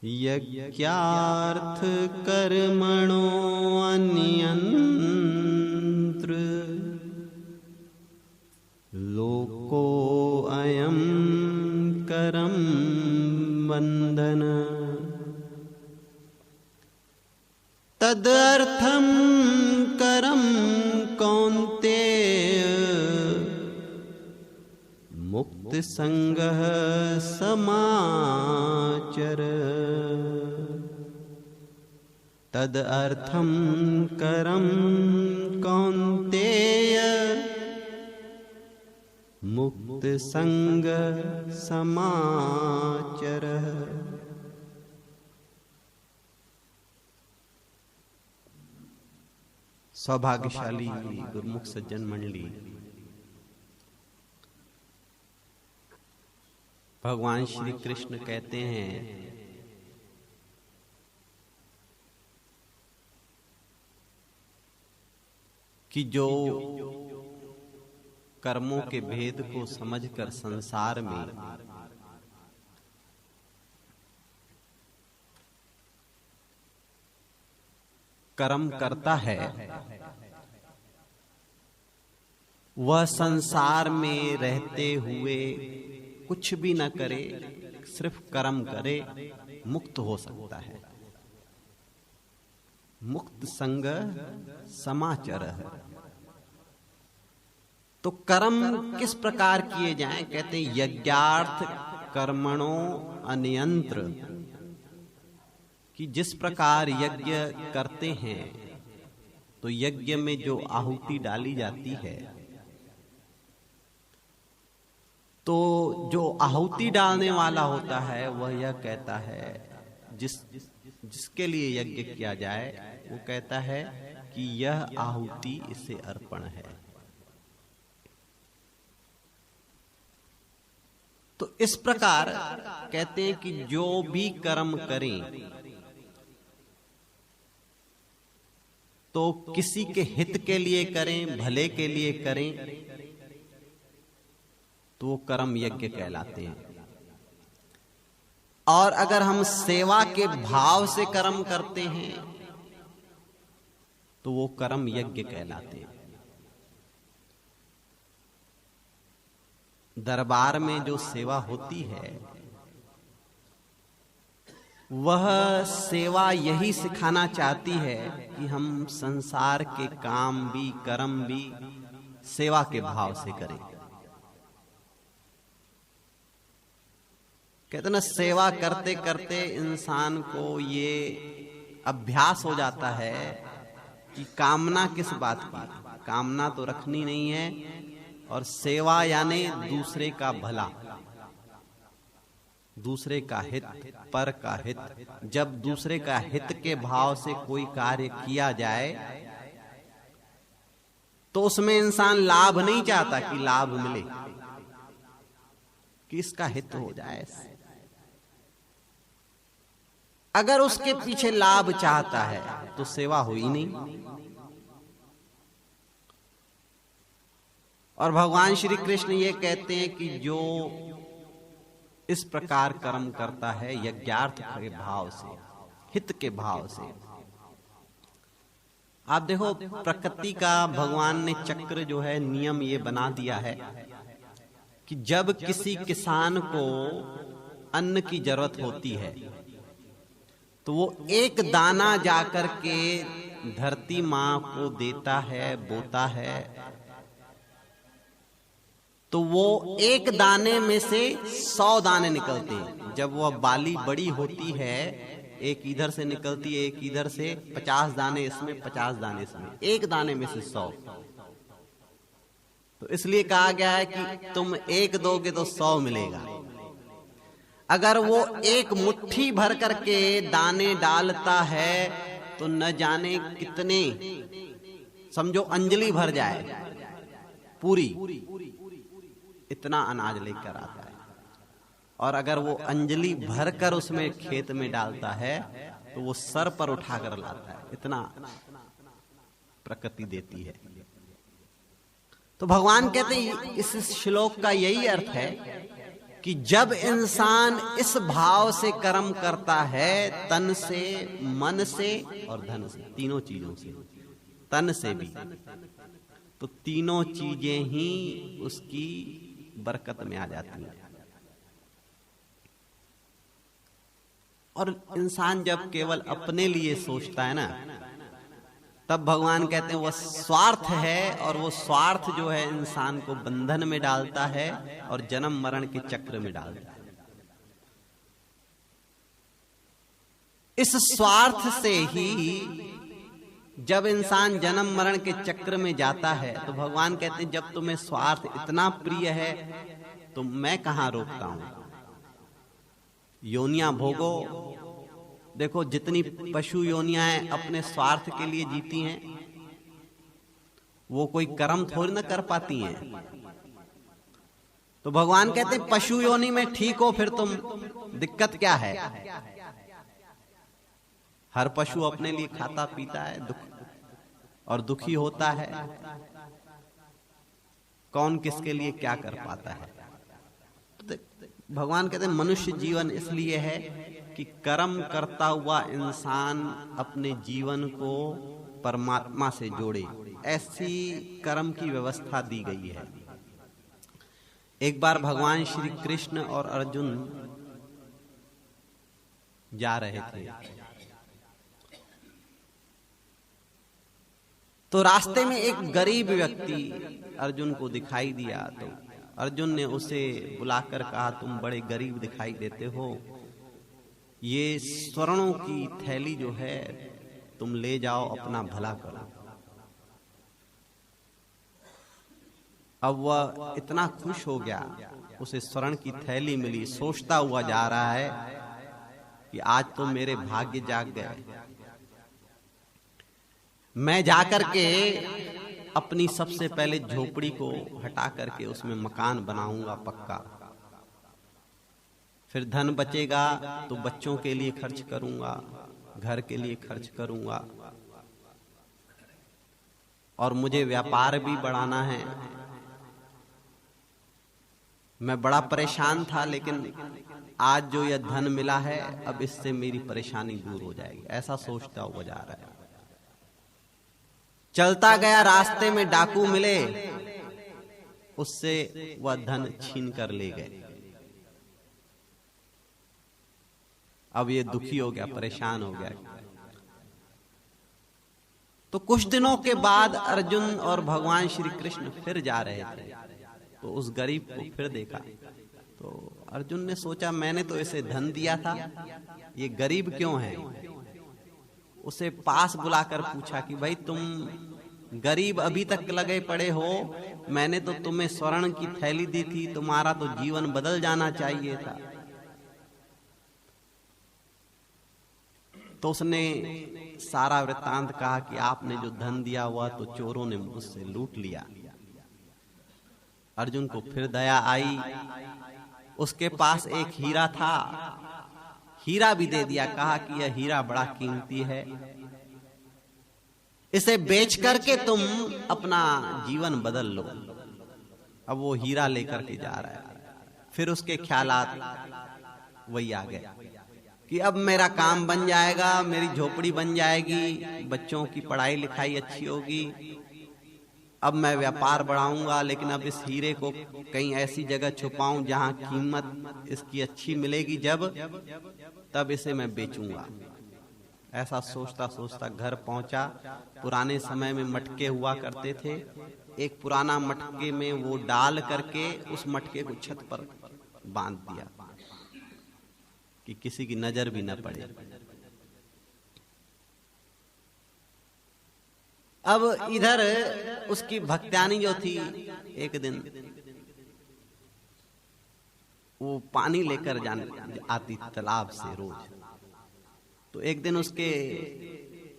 यज्ञार्थ कर्मणो अन्यंत्र लोको अयं करम बंधन तदर्थम करम कौन्तेय मुक्त संगः समाचर तदर्थम करम कौन्तेय मुक्त संग समाचर। सौभाग्यशाली गुरुमुख सज्जन मंडली, भगवान श्री कृष्ण कहते हैं कि जो कर्मों के भेद को समझकर संसार में कर्म करता है, वह संसार में रहते हुए कुछ भी न करे, सिर्फ कर्म करे, मुक्त हो सकता है। मुक्त संग समाचर है। तो कर्म किस प्रकार किए जाएं? कहते हैं यज्ञार्थ कर्मणो अन्यंत्र, कि जिस प्रकार यज्ञ करते हैं तो यज्ञ में जो आहुति डाली जाती है, तो जो आहुति डालने वाला होता है वह यह कहता है, जिसके लिए यज्ञ किया जाए वो कहता है कि यह आहुति इसे अर्पण है। तो इस प्रकार कहते हैं कि जो भी कर्म करें तो किसी के हित के लिए करें, भले के लिए करें, तो वो कर्म यज्ञ कहलाते हैं। और अगर हम सेवा के भाव से कर्म करते हैं तो वो कर्म यज्ञ कहलाते हैं। दरबार में जो सेवा होती है वह सेवा यही सिखाना चाहती है कि हम संसार के काम भी कर्म भी सेवा के भाव से करें। कहते ना, सेवा करते करते इंसान को ये अभ्यास हो जाता है कि कामना किस बात की, कामना तो रखनी नहीं है, और सेवा यानी दूसरे का भला, दूसरे का हित, पर का हित। जब दूसरे का हित के भाव से कोई कार्य किया जाए तो उसमें इंसान लाभ नहीं चाहता कि लाभ मिले, कि इसका हित हो जाए। अगर उसके पीछे लाभ चाहता है तो सेवा हुई नहीं। और भगवान श्री कृष्ण ये कहते हैं कि जो इस प्रकार कर्म करता है यज्ञार्थ के भाव से, हित के भाव से। आप देखो, प्रकृति का भगवान ने चक्र जो है, नियम ये बना दिया है कि जब किसी किसान को अन्न की जरूरत होती है तो वो एक दाना जाकर के धरती मां को देता है, बोता है, तो वो एक दाने में से 100 दाने निकलते हैं। जब वह बाली बड़ी होती है, एक इधर से निकलती है, एक इधर से, 50 दाने इसमें, 50 दाने इसमें, एक दाने में से 100। तो इसलिए कहा गया है कि तुम एक दोगे तो 100 मिलेगा। अगर वो एक मुट्ठी भर करके दाने डालता है तो न जाने कितने, समझो अंजलि भर जाए पूरी, इतना अनाज लेकर आता है। और अगर वो अंजलि भरकर उसमें खेत में डालता है तो वो सर पर उठाकर लाता है, इतना प्रकृति देती है। तो भगवान कहते हैं इस श्लोक का यही अर्थ है कि जब इंसान इस भाव से कर्म करता है, तन से, मन से और धन से, तीनों चीजों से, तन से भी, तो तीनों चीजें ही उसकी बरकत में आ जाती हैं। और इंसान जब केवल अपने लिए सोचता है ना, तब भगवान कहते हैं वो स्वार्थ है, और वो स्वार्थ जो है इंसान को बंधन में डालता है और जन्म मरण के चक्र में डालता है। इस स्वार्थ से ही जब इंसान जन्म मरण के चक्र में जाता है, तो भगवान कहते हैं जब तुम्हें स्वार्थ इतना प्रिय है तो मैं कहां रोकता हूं। योनियां भोगो। देखो जितनी पशु योनियां अपने स्वार्थ के लिए जीती हैं, वो कोई कर्म थोड़ी ना कर पाती हैं। तो भगवान कहते हैं पशु योनि में ठीक हो, फिर तुम दिक्कत क्या है। हर पशु अपने लिए खाता पीता है, दुख और दुखी होता है। कौन किसके लिए क्या कर पाता है। तो भगवान कहते हैं मनुष्य जीवन इसलिए है कि कर्म करता हुआ इंसान अपने जीवन को परमात्मा से जोड़े, ऐसी कर्म की व्यवस्था दी गई है। एक बार भगवान श्री कृष्ण और अर्जुन जा रहे थे, तो रास्ते में एक गरीब व्यक्ति अर्जुन को दिखाई दिया। तो अर्जुन ने उसे बुलाकर कहा, तुम बड़े गरीब दिखाई देते हो, ये स्वर्णों की थैली जो है तुम ले जाओ, अपना भला करो। अब वह इतना खुश हो गया, उसे स्वर्ण की थैली मिली, सोचता हुआ जा रहा है कि आज तो मेरे भाग्य जाग गए। मैं जाकर के अपनी सबसे पहले झोपड़ी को हटा करके उसमें मकान बनाऊंगा पक्का, फिर धन बचेगा तो बच्चों के लिए खर्च करूंगा, घर के लिए खर्च करूंगा, और मुझे व्यापार भी बढ़ाना है। मैं बड़ा परेशान था, लेकिन आज जो यह धन मिला है, अब इससे मेरी परेशानी दूर हो जाएगी, ऐसा सोचता हुआ जा रहा है। चलता गया, रास्ते में डाकू मिले, उससे वह धन छीन कर ले गए। अब ये दुखी हो गया, परेशान हो गया। तो कुछ दिनों के बाद अर्जुन और भगवान श्री कृष्ण फिर जा रहे थे, तो उस गरीब को फिर देखा। तो अर्जुन ने सोचा मैंने तो इसे धन दिया था, ये गरीब क्यों है। उसे पास बुलाकर पूछा कि भाई तुम गरीब अभी तक लगे पड़े हो, मैंने तो तुम्हें स्वर्ण की थैली दी थी, तुम्हारा तो जीवन बदल जाना चाहिए था। तो उसने सारा वृत्तांत कहा कि आपने जो धन दिया हुआ तो चोरों ने मुझसे लूट लिया। अर्जुन को फिर दया आई, उसके पास एक हीरा था, हीरा भी दे दिया, कहा कि यह हीरा बड़ा कीमती है, इसे बेच करके तुम अपना जीवन बदल लो। अब वो हीरा लेकर के जा रहा है। फिर उसके ख्यालात वही आ गए कि अब मेरा काम बन जाएगा, मेरी झोपड़ी बन जाएगी, बच्चों की पढ़ाई लिखाई अच्छी होगी, अब मैं व्यापार बढ़ाऊंगा, लेकिन अब इस हीरे को कहीं ऐसी जगह छुपाऊं जहां कीमत इसकी अच्छी मिलेगी, जब तब इसे मैं बेचूंगा। ऐसा सोचता सोचता घर पहुंचा। पुराने समय में मटके हुआ करते थे, एक पुराना मटके में वो डाल करके उस मटके को छत पर बांध दिया कि किसी की नजर भी न पड़े। अब इधर उसकी भक्त्यानी जो थी, एक दिन वो पानी लेकर आती तालाब से रोज। तो एक दिन उसके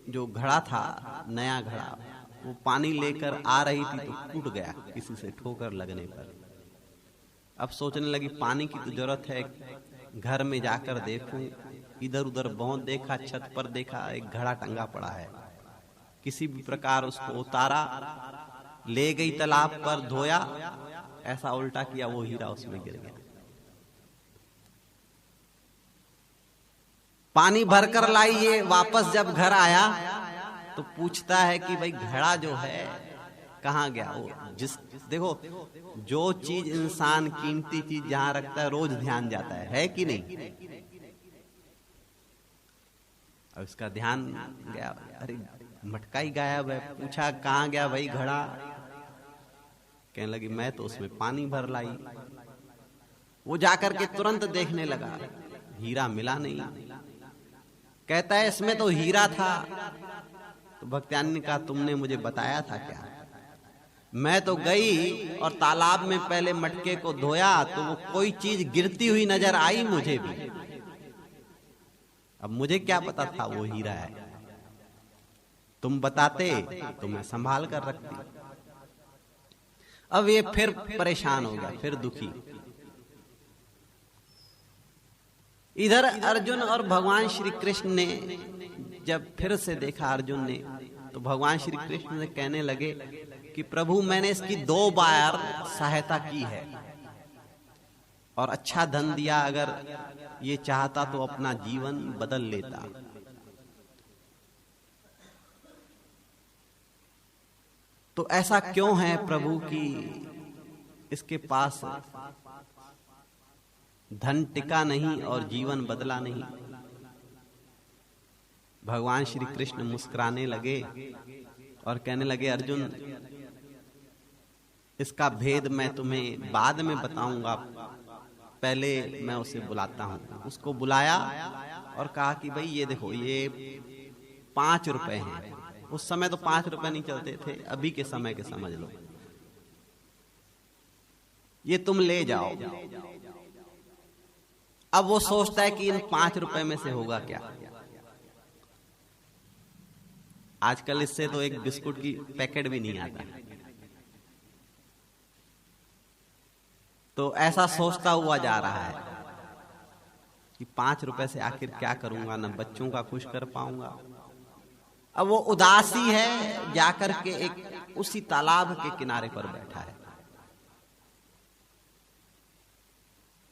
जो घड़ा था, नया घड़ा, वो पानी लेकर आ रही थी तो टूट गया किसी से ठोकर लगने पर। अब सोचने लगी पानी की तो जरूरत है, घर में जाकर देखूं। इधर उधर बहुत देखा, छत पर देखा, एक घड़ा टंगा पड़ा है। किसी भी प्रकार उसको उतारा, ले गई तालाब पर, धोया, ऐसा उल्टा किया वो हीरा उसमें गिर गया। पानी भरकर लाई। ये वापस जब घर आया तो पूछता है कि भाई घड़ा जो है कहाँ गया। वो देखो, जो चीज इंसान कीमती चीज जहां रखता है रोज ध्यान जाता है कि नहीं। अब इसका ध्यान गया, अरे मटका ही गायब है। पूछा कहाँ गया भाई घड़ा, कहने लगी मैं तो उसमें पानी भर लाई। वो जाकर के तुरंत देखने लगा, हीरा मिला नहीं। कहता है इसमें तो हीरा था। तो भक्त्यानी ने कहा तुमने मुझे बताया था क्या। मैं तो गई और तालाब में पहले मटके को धोया तो वो कोई चीज गिरती हुई नजर आई मुझे भी। अब मुझे क्या पता था वो हीरा है, तुम बताते तो मैं संभाल कर रखती। अब ये फिर परेशान हो गया, फिर दुखी। इधर अर्जुन और भगवान श्री कृष्ण ने जब फिर से देखा अर्जुन ने, तो भगवान श्री कृष्ण ने कहने लगे कि प्रभु मैंने इसकी 2 बार सहायता की है और अच्छा धन दिया। अगर ये चाहता तो अपना जीवन बदल लेता। तो ऐसा क्यों है प्रभु कि इसके पास धन टिका नहीं और जीवन बदला नहीं। भगवान श्री कृष्ण मुस्कुराने लगे और कहने लगे अर्जुन इसका भेद मैं तुम्हें बाद में बताऊंगा, पहले मैं उसे बुलाता हूं। उसको बुलाया और कहा कि भाई ये देखो, ये 5 रुपए हैं। उस समय तो 5 रुपए नहीं चलते थे, अभी के समय के समझ लो। ये तुम ले जाओ। अब वो सोचता है कि इन 5 रुपए में से होगा क्या। आजकल इससे तो एक बिस्कुट की पैकेट भी नहीं आता। तो ऐसा सोचता हुआ जा रहा है कि 5 रुपए से आखिर क्या करूंगा, न बच्चों का खुश कर पाऊंगा। अब वो उदासी है, जाकर के एक उसी तालाब के किनारे पर बैठा है।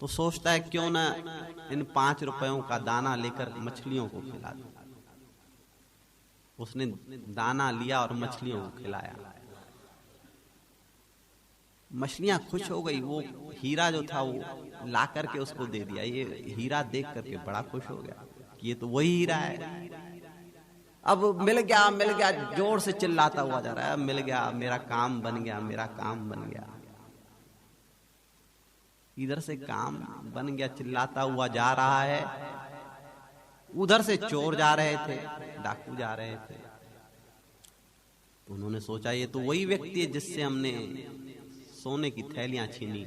तो सोचता है क्यों ना इन 5 रुपयों का दाना लेकर मछलियों को खिला दूं। उसने दाना लिया और मछलियों को खिलाया। मछलियां खुश हो गई। वो हीरा जो था वो ला करके उसको दे दिया। ये हीरा देख करके बड़ा खुश हो गया कि ये तो वही हीरा है। अब मिल गया, मिल गया, जोर से चिल्लाता हुआ जा रहा है, मिल गया, मेरा काम बन गया, मेरा काम बन गया। इधर से काम बन गया, चिल्लाता हुआ जा रहा है। उधर से चोर जा रहे थे, डाकू जा रहे थे। उन्होंने सोचा ये तो वही व्यक्ति है जिससे हमने सोने की थैलियां छीनी,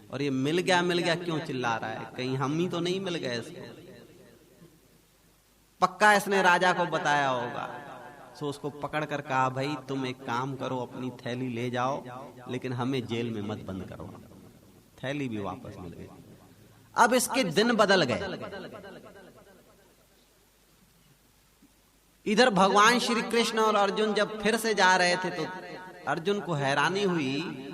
और ये मिल गया, मिल गया क्यों चिल्ला रहा है। कहीं हम ही तो नहीं मिल गए इसको। पक्का इसने राजा को बताया होगा। सो उसको पकड़ कर कहा भाई तुम एक काम करो, अपनी थैली ले जाओ, लेकिन हमें जेल में मत बंद करो। थैली भी वापस मिल गई। अब इसके दिन बदल गए। इधर भगवान श्री कृष्ण और अर्जुन जब फिर से जा रहे थे तो अर्जुन को हैरानी हुई।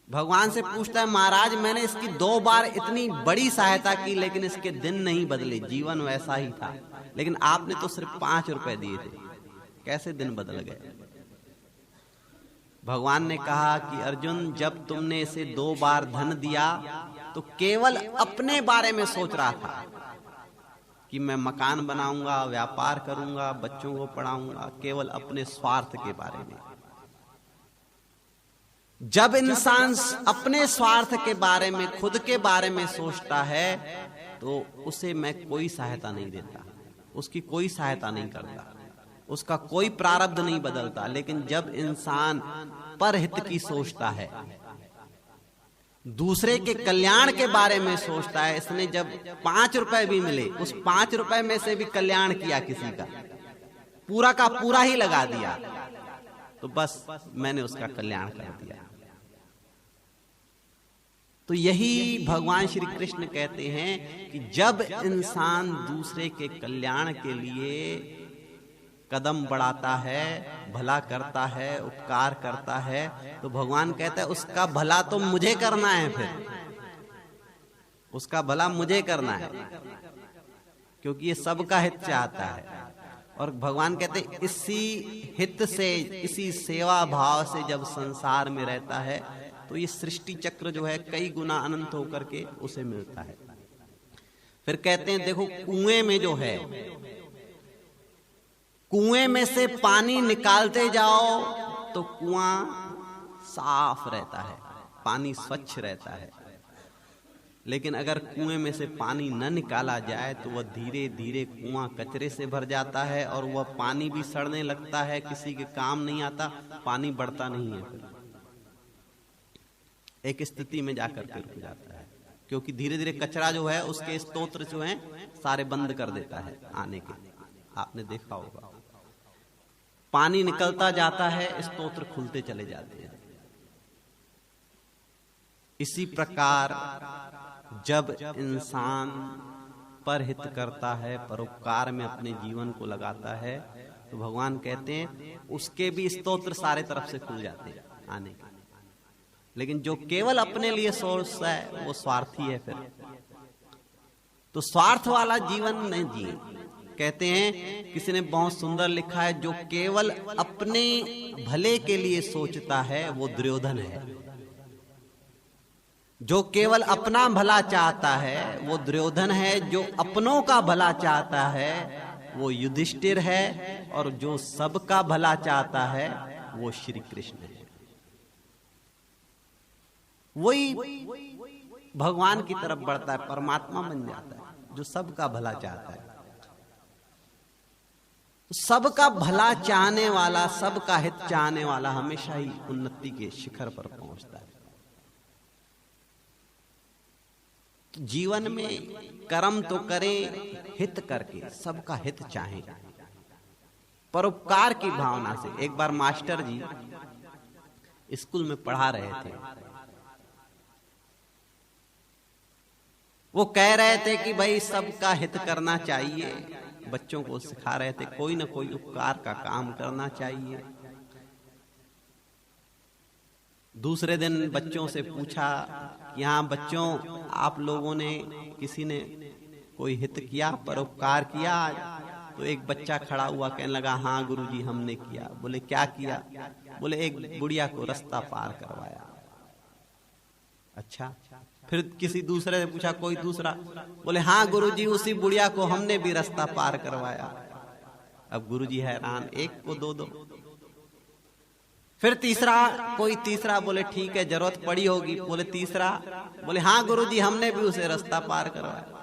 भगवान से पूछता है महाराज मैंने इसकी 2 बार इतनी बड़ी सहायता की, लेकिन इसके दिन नहीं बदले, जीवन वैसा ही था। लेकिन आपने तो सिर्फ 5 रुपए दिए थे, कैसे दिन बदल गए। भगवान ने कहा कि अर्जुन जब तुमने इसे 2 बार धन दिया तो केवल अपने बारे में सोच रहा था कि मैं मकान बनाऊंगा, व्यापार करूंगा, बच्चों को पढ़ाऊंगा, केवल अपने स्वार्थ के बारे में। जब इंसान अपने स्वार्थ के बारे में, खुद के बारे में सोचता है तो उसे मैं कोई सहायता नहीं देता, उसकी कोई सहायता नहीं करता, उसका कोई प्रारब्ध नहीं बदलता। लेकिन जब इंसान परहित की सोचता है, दूसरे के कल्याण के बारे में सोचता है, इसने जब 5 रुपए भी मिले, उस 5 रुपए में से भी कल्याण किया किसी का, पूरा का पूरा ही लगा दिया, तो बस मैंने उसका कल्याण कर दिया। तो यही भगवान श्री कृष्ण कहते हैं कि जब इंसान दूसरे के कल्याण के लिए कदम बढ़ाता है, भला करता है, उपकार करता है, तो भगवान कहता है उसका भला तो मुझे करना है, फिर उसका भला मुझे करना है। क्योंकि ये सबका हित चाहता है। और भगवान कहते हैं इसी हित से, इसी सेवा भाव से जब संसार में रहता है तो ये सृष्टि चक्र जो है कई गुना अनंत होकर के उसे मिलता है। फिर कहते हैं देखो कुएं में जो है, कुएं में से पानी निकालते जाओ तो कुआं साफ रहता है, पानी स्वच्छ रहता है। लेकिन अगर कुएं में से पानी न निकाला जाए तो वह धीरे धीरे कुआं कचरे से भर जाता है और वह पानी भी सड़ने लगता है, किसी के काम नहीं आता, पानी बढ़ता नहीं है। फिर एक स्थिति में जाकर के रुक जाता है, क्योंकि धीरे धीरे कचरा जो है उसके स्तोत्र जो हैं सारे बंद कर देता है आने के। आपने देखा होगा पानी निकलता जाता है, स्तोत्र खुलते चले जाते हैं। इसी प्रकार जब इंसान परहित करता है, परोपकार में अपने जीवन को लगाता है, तो भगवान कहते हैं उसके भी स्तोत्र सारे तरफ से खुल जाते हैं आने के। लेकिन जो केवल अपने लिए सोचता है वो स्वार्थी है। फिर तो स्वार्थ वाला जीवन नहीं जिए। कहते हैं किसी ने बहुत सुंदर लिखा है, जो केवल अपने भले के लिए सोचता है वो दुर्योधन है, जो केवल अपना भला चाहता है वो दुर्योधन है, जो अपनों का भला चाहता है वो युधिष्ठिर है, और जो सबका भला चाहता है वो श्री कृष्ण है। वही भगवान की तरफ बढ़ता है, परमात्मा बन जाता है, जो सबका भला चाहता है। सबका भला चाहने वाला, सबका हित चाहने वाला हमेशा ही उन्नति के शिखर पर पहुंचता है। जीवन में कर्म तो करें हित करके, सबका हित चाहें, परोपकार की भावना से। एक बार मास्टर जी स्कूल में पढ़ा रहे थे, वो कह रहे थे कि भाई सबका हित करना चाहिए, बच्चों को सिखा रहे थे कोई ना कोई उपकार का काम करना चाहिए। दूसरे दिन बच्चों से पूछा, यहाँ बच्चों आप लोगों ने किसी ने कोई हित किया, परोपकार किया? तो एक बच्चा खड़ा हुआ कहने लगा हाँ गुरुजी हमने किया। बोले क्या किया? बोले एक बुढ़िया को रास्ता पार करवाया। अच्छा, फिर किसी दूसरे से पूछा, कोई दूसरा? बोले हाँ गुरुजी उसी बुढ़िया को हमने भी रास्ता पार करवाया। अब गुरुजी हैरान, एक को दो। फिर तीसरा, कोई तीसरा? बोले ठीक है जरूरत पड़ी होगी। बोले तीसरा? बोले हाँ गुरुजी हमने भी उसे रास्ता पार करवाया।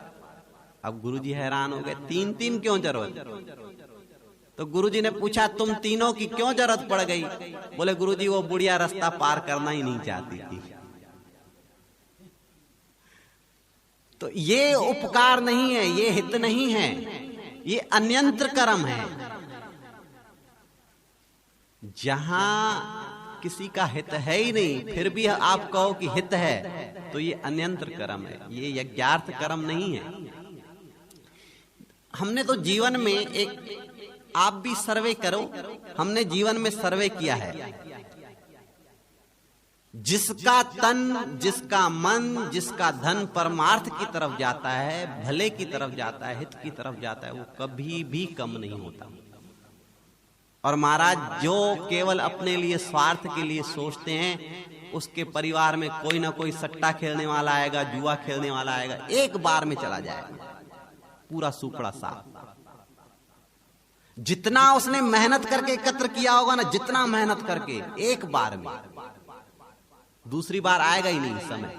अब गुरुजी हैरान हो गए, तीन क्यों जरूरत? तो गुरुजी ने पूछा तुम तीनों की क्यों जरूरत पड़ गई? बोले गुरुजी वो बुढ़िया रास्ता पार करना ही नहीं चाहती थी। तो ये उपकार नहीं है, ये हित नहीं है, ये अन्यंत्र कर्म है। जहां किसी का हित है ही नहीं फिर भी आप कहो कि हित है, तो ये अन्यंत्र कर्म है, ये यज्ञार्थ कर्म नहीं है। हमने तो जीवन में एक, आप भी सर्वे करो, हमने जीवन में सर्वे किया है। जिसका तन, जिसका मन, जिसका धन परमार्थ की तरफ जाता है, भले की तरफ जाता है, हित की तरफ जाता है, वो कभी भी कम नहीं होता। और महाराज जो केवल अपने लिए स्वार्थ के लिए सोचते हैं, उसके परिवार में कोई ना कोई सट्टा खेलने वाला आएगा, जुआ खेलने वाला आएगा, एक बार में चला जाएगा पूरा सुपड़ा साफ। जितना उसने मेहनत करके एकत्र किया होगा ना, जितना मेहनत करके, एक बार में, दूसरी बार आएगा ही नहीं समय।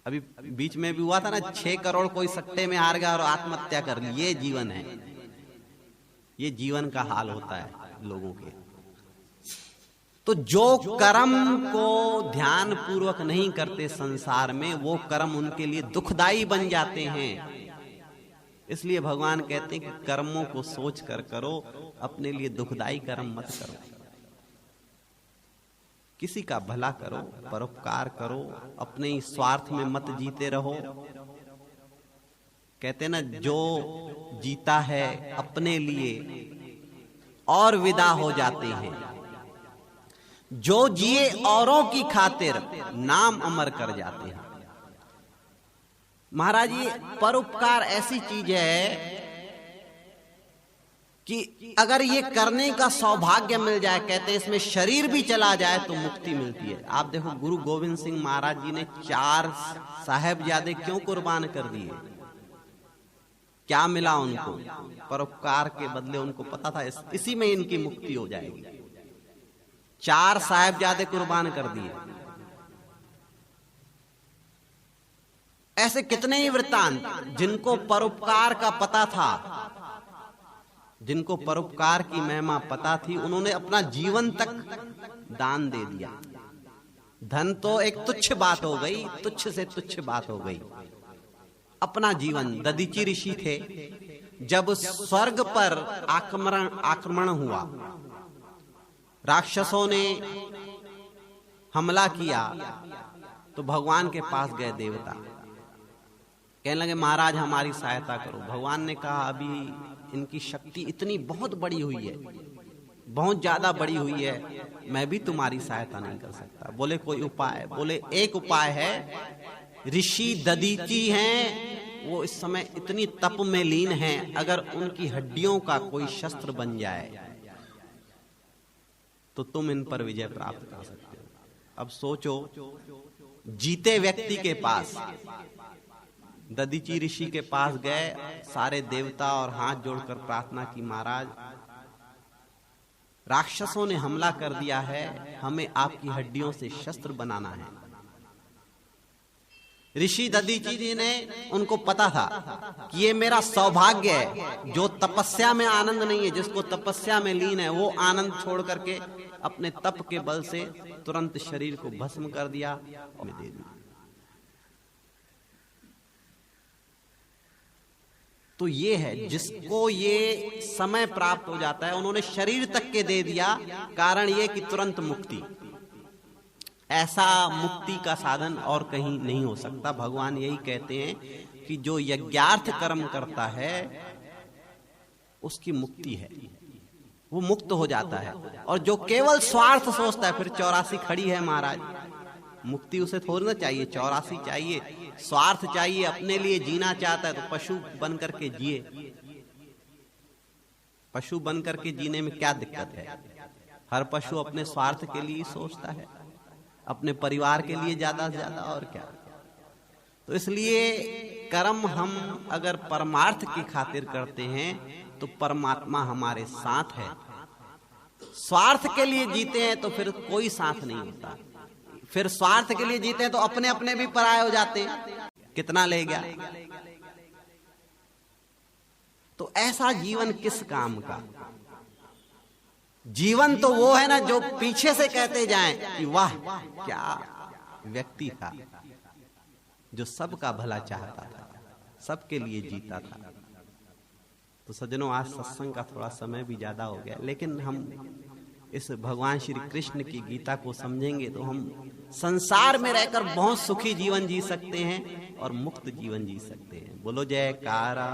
अभी बीच में भी हुआ था ना, 6 करोड़ कोई सट्टे में हार गया और आत्महत्या कर ली। ये जीवन है, ये जीवन का हाल होता है लोगों के। तो जो कर्म को ध्यान पूर्वक नहीं करते संसार में, वो कर्म उनके लिए दुखदाई बन जाते हैं। इसलिए भगवान कहते हैं कि कर्मों को सोच कर करो, अपने लिए दुखदाई कर्म मत करो। किसी का भला करो, परोपकार करो, अपने स्वार्थ में मत जीते रहो। कहते ना, जो जीता है अपने लिए और विदा हो जाते हैं, जो जिए औरों की खातिर नाम अमर कर जाते हैं। महाराज ये परोपकार ऐसी चीज है कि अगर ये करने का सौभाग्य मिल जाए, कहते हैं इसमें शरीर भी चला जाए तो मुक्ति मिलती है। आप देखो गुरु गोविंद सिंह महाराज जी ने 4 साहिबजादे क्यों कुर्बान कर दिए? क्या मिला उनको? परोपकार के बदले उनको पता था इसी में इनकी मुक्ति हो जाएगी। 4 साहिबजादे कुर्बान कर दिए। ऐसे कितने ही वृत्तांत जिनको परोपकार का पता था, जिनको परोपकार की महिमा पता थी, उन्होंने अपना जीवन तक दान दे दिया। धन तो एक तुच्छ बात हो गई, तुच्छ से तुच्छ बात हो गई। अपना जीवन, दधीची ऋषि थे, जब स्वर्ग पर आक्रमण हुआ, राक्षसों ने हमला किया, तो भगवान के पास गए देवता, कहने लगे महाराज हमारी सहायता करो। भगवान ने कहा अभी इनकी शक्ति इतनी बहुत बड़ी हुई है, बहुत ज्यादा बड़ी हुई है, मैं भी तुम्हारी सहायता नहीं कर सकता। बोले कोई उपाय? बोले एक उपाय है, ऋषि दधीची हैं, वो इस समय इतनी तप में लीन हैं, अगर उनकी हड्डियों का कोई शस्त्र बन जाए तो तुम इन पर विजय प्राप्त कर सकते हो। अब सोचो, जीते व्यक्ति के पास, दधीची ऋषि के पास गए सारे देवता और हाथ जोड़कर प्रार्थना की, महाराज राक्षसों ने हमला कर दिया है, हमें आपकी हड्डियों से शस्त्र बनाना है। ऋषि दधीची जी ने, उनको पता था कि ये मेरा सौभाग्य है, जो तपस्या में आनंद नहीं है, जिसको तपस्या में लीन है, वो आनंद छोड़ करके अपने तप के बल से तुरंत शरीर को भस्म कर दिया और दे दिया। तो ये है जिसको ये समय प्राप्त हो जाता है, उन्होंने शरीर तक के दे दिया, कारण ये कि तुरंत मुक्ति। ऐसा मुक्ति का साधन और कहीं नहीं हो सकता। भगवान यही कहते हैं कि जो यज्ञार्थ कर्म करता है उसकी मुक्ति है, वो मुक्त हो जाता है। और जो केवल स्वार्थ सोचता है, फिर 84 खड़ी है महाराज, मुक्ति उसे थोड़ी ना चाहिए, 84 चाहिए, स्वार्थ चाहिए, अपने लिए जीना चाहता है तो पशु बन करके जिए। पशु बन करके जीने में क्या दिक्कत है? हर पशु अपने स्वार्थ के लिए सोचता है, अपने परिवार के लिए ज्यादा से ज्यादा, और क्या। तो इसलिए कर्म हम अगर परमार्थ की खातिर करते हैं तो परमात्मा हमारे साथ है। स्वार्थ के लिए जीते हैं तो फिर कोई साथ नहीं होता। फिर स्वार्थ के लिए जीते हैं तो अपने अपने भी पराये हो जाते हैं, कितना ले गया। तो ऐसा जीवन किस काम का? जीवन तो वो है ना जो पीछे से कहते जाएं कि वाह क्या व्यक्ति था, जो सबका भला चाहता था, सबके लिए जीता था। तो सज्जनों, आज सत्संग का थोड़ा समय भी ज्यादा हो गया, लेकिन हम इस भगवान श्री कृष्ण की गीता को समझेंगे तो हम संसार में रहकर बहुत सुखी जीवन जी सकते हैं और मुक्त जीवन जी सकते हैं। बोलो जयकारा।